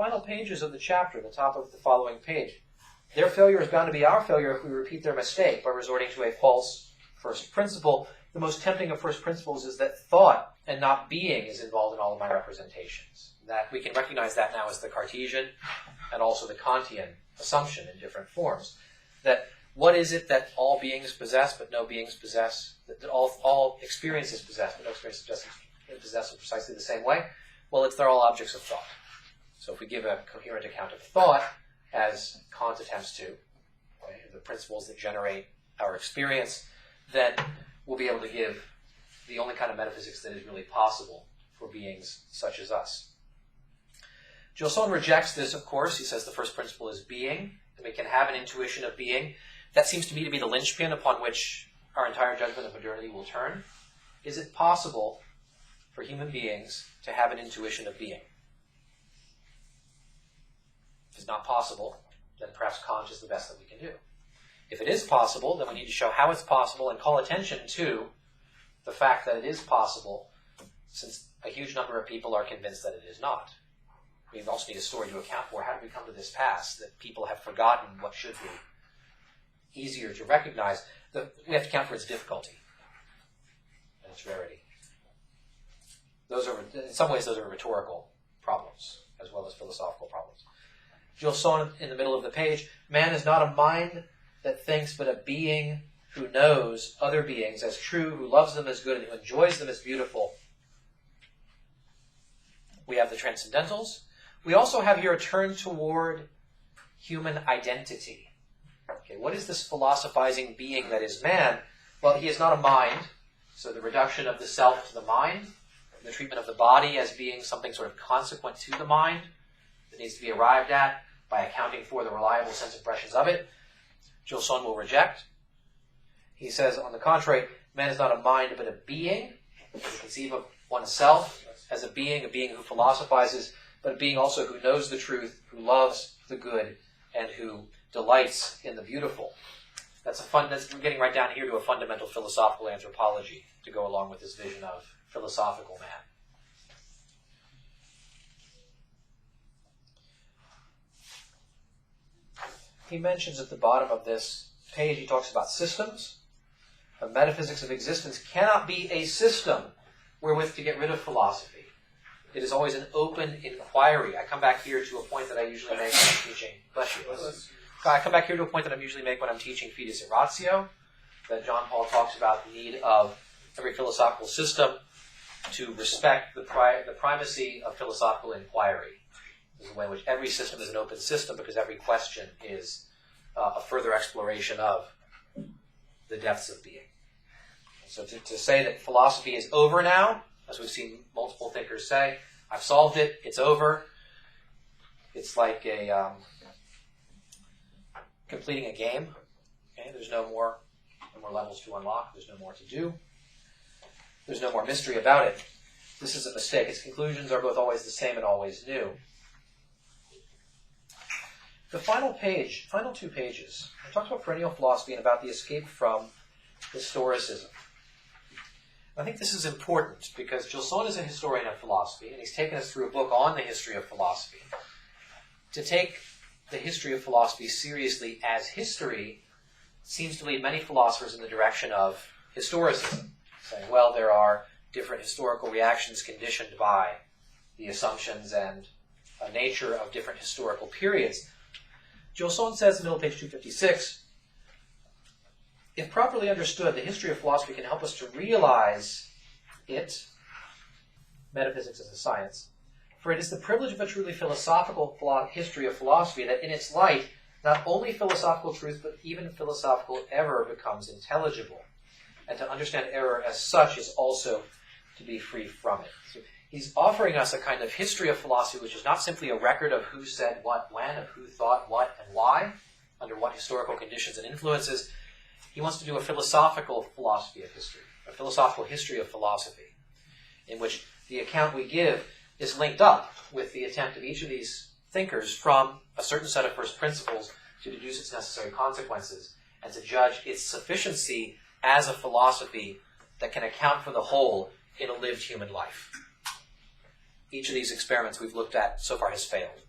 final pages of the chapter, the top of the following page. Their failure is bound to be our failure if we repeat their mistake by resorting to a false first principle. The most tempting of first principles is that thought and not being is involved in all of my representations. That we can recognize that now as the Cartesian and also the Kantian assumption in different forms. That what is it that all beings possess but no beings possess? That all experiences possess but no experiences possess in precisely the same way? Well, they're all objects of thought. So if we give a coherent account of thought, as Kant attempts to, the principles that generate our experience, then we'll be able to give the only kind of metaphysics that is really possible for beings such as us. Gilson rejects this, of course. He says the first principle is being, and we can have an intuition of being. That seems to me to be the linchpin upon which our entire judgment of modernity will turn. Is it possible for human beings to have an intuition of being? If it's not possible, then perhaps Kant is the best that we can do. If it is possible, then we need to show how it's possible and call attention to the fact that it is possible, since a huge number of people are convinced that it is not. We also need a story to account for. How did we come to this pass that people have forgotten what should be easier to recognize? We have to account for its difficulty and its rarity. In some ways, those are rhetorical problems as well as philosophical problems. Gilson, in the middle of the page, man is not a mind that thinks, but a being who knows other beings as true, who loves them as good, and who enjoys them as beautiful. We have the transcendentals. We also have here a turn toward human identity. Okay, what is this philosophizing being that is man? Well, he is not a mind, so the reduction of the self to the mind, the treatment of the body as being something sort of consequent to the mind that needs to be arrived at by accounting for the reliable sense impressions of it, Gilson will reject. He says, on the contrary, man is not a mind but a being. You can conceive of oneself as a being who philosophizes, but a being also who knows the truth, who loves the good, and who delights in the beautiful. We're getting right down here to a fundamental philosophical anthropology to go along with this vision of philosophical man. He mentions at the bottom of this page, he talks about systems. A metaphysics of existence cannot be a system wherewith to get rid of philosophy. It is always an open inquiry. I come back here to a point that I usually make when I'm teaching. Bless you. I come back here to a point that I usually make when I'm teaching Fides et Ratio, that John Paul talks about the need of every philosophical system to respect the primacy of philosophical inquiry. There's a way in which every system is an open system because every question is a further exploration of the depths of being. So to say that philosophy is over now, as we've seen multiple thinkers say, I've solved it, it's over. It's like completing a game. Okay? There's no more levels to unlock. There's no more to do. There's no more mystery about it. This is a mistake. Its conclusions are both always the same and always new. The final two pages, I talked about perennial philosophy and about the escape from historicism. I think this is important because Gilson is a historian of philosophy, and he's taken us through a book on the history of philosophy. To take the history of philosophy seriously as history seems to lead many philosophers in the direction of historicism, saying, well, there are different historical reactions conditioned by the assumptions and nature of different historical periods. Gilson says in the middle of page 256, if properly understood, the history of philosophy can help us to realize it, metaphysics as a science, for it is the privilege of a truly philosophical history of philosophy that in its light, not only philosophical truth, but even philosophical error becomes intelligible. And to understand error as such is also to be free from it. So he's offering us a kind of history of philosophy which is not simply a record of who said what when, of who thought what and why, under what historical conditions and influences. He wants to do a philosophical philosophy of history, a philosophical history of philosophy, in which the account we give is linked up with the attempt of each of these thinkers from a certain set of first principles to deduce its necessary consequences and to judge its sufficiency as a philosophy that can account for the whole in a lived human life. Each of these experiments we've looked at so far has failed.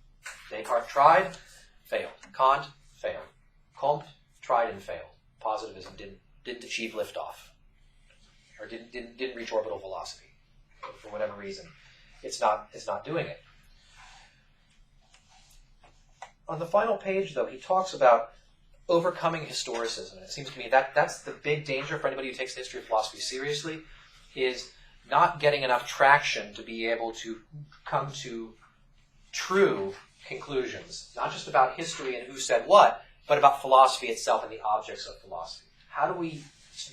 Descartes tried, failed. Kant, failed. Comte tried and failed. Positivism didn't achieve liftoff, or didn't reach orbital velocity for whatever reason. It's not doing it. On the final page, though, he talks about overcoming historicism. And it seems to me that's the big danger for anybody who takes the history of philosophy seriously, is not getting enough traction to be able to come to true conclusions, not just about history and who said what, but about philosophy itself and the objects of philosophy. How do we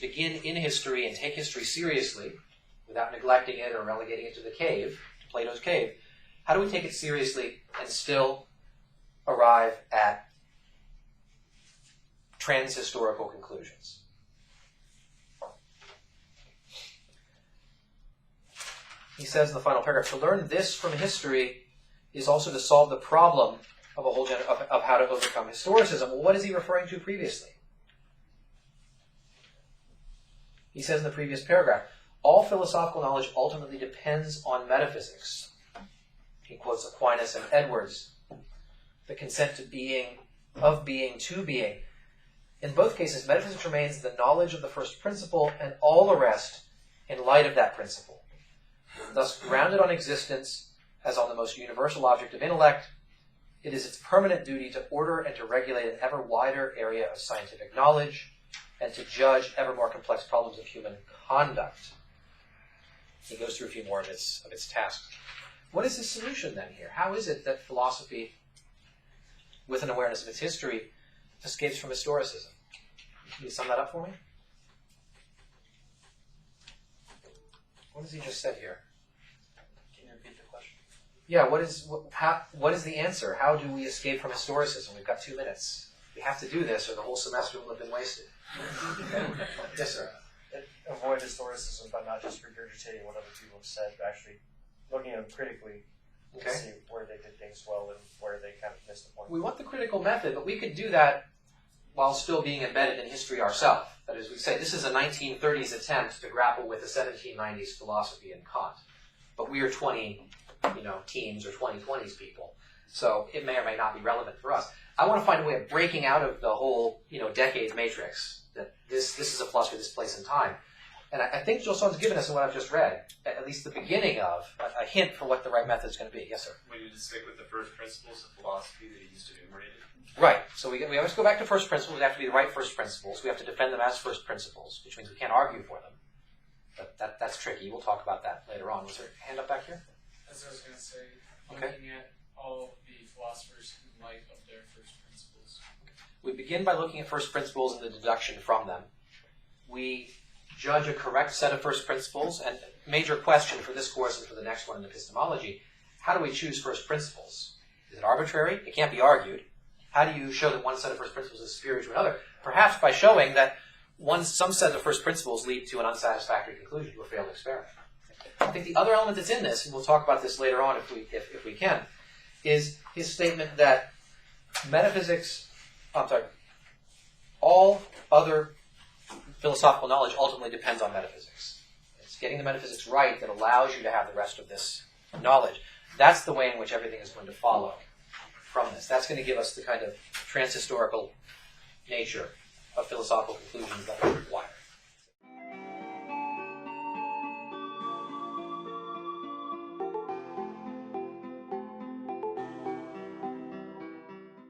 begin in history and take history seriously without neglecting it or relegating it to the cave, to Plato's cave? How do we take it seriously and still arrive at trans-historical conclusions? He says in the final paragraph, to learn this from history is also to solve the problem of a whole of how to overcome historicism. Well, what is he referring to previously? He says in the previous paragraph, all philosophical knowledge ultimately depends on metaphysics. He quotes Aquinas and Edwards, the consent to being, of being to being. In both cases, metaphysics remains the knowledge of the first principle and all the rest in light of that principle. Thus, grounded on existence as on the most universal object of intellect, it is its permanent duty to order and to regulate an ever wider area of scientific knowledge and to judge ever more complex problems of human conduct. He goes through a few more of its tasks. What is his solution then here? How is it that philosophy, with an awareness of its history, escapes from historicism? Can you sum that up for me? What has he just said here? Can you repeat the question? Yeah, what is the answer? How do we escape from historicism? We've got 2 minutes. We have to do this or the whole semester will have been wasted. Yes, sir. Avoid historicism by not just regurgitating what other people have said, but actually looking at them critically to see where they did things well and where they kind of missed the point. We want the critical method, but we could do that while still being embedded in history ourselves. That is, we say this is a 1930s attempt to grapple with a 1790s philosophy and Kant. But we are 20, teens or 2020s people. So it may or may not be relevant for us. I want to find a way of breaking out of the whole, decade matrix, that this is a philosophy of this place and time. And I think Gilson's given us in what I've just read, at least the beginning of a hint for what the right method is going to be. Yes, sir? We need to stick with the first principles of philosophy that he used to enumerate. Right. So we always go back to first principles. They have to be the right first principles. We have to defend them as first principles, which means we can't argue for them. But that's tricky. We'll talk about that later on. Was there a hand up back here? As I was going to say, Okay. looking at all the philosophers in light of their first principles. We begin by looking at first principles and the deduction from them. We judge a correct set of first principles, and major question for this course and for the next one in epistemology, how do we choose first principles? Is it arbitrary? It can't be argued. How do you show that one set of first principles is superior to another? Perhaps by showing that some set of first principles lead to an unsatisfactory conclusion, to a failed experiment. I think the other element that's in this, and we'll talk about this later on if we can, is his statement that all other philosophical knowledge ultimately depends on metaphysics. It's getting the metaphysics right that allows you to have the rest of this knowledge. That's the way in which everything is going to follow from this. That's going to give us the kind of transhistorical nature of philosophical conclusions that we require.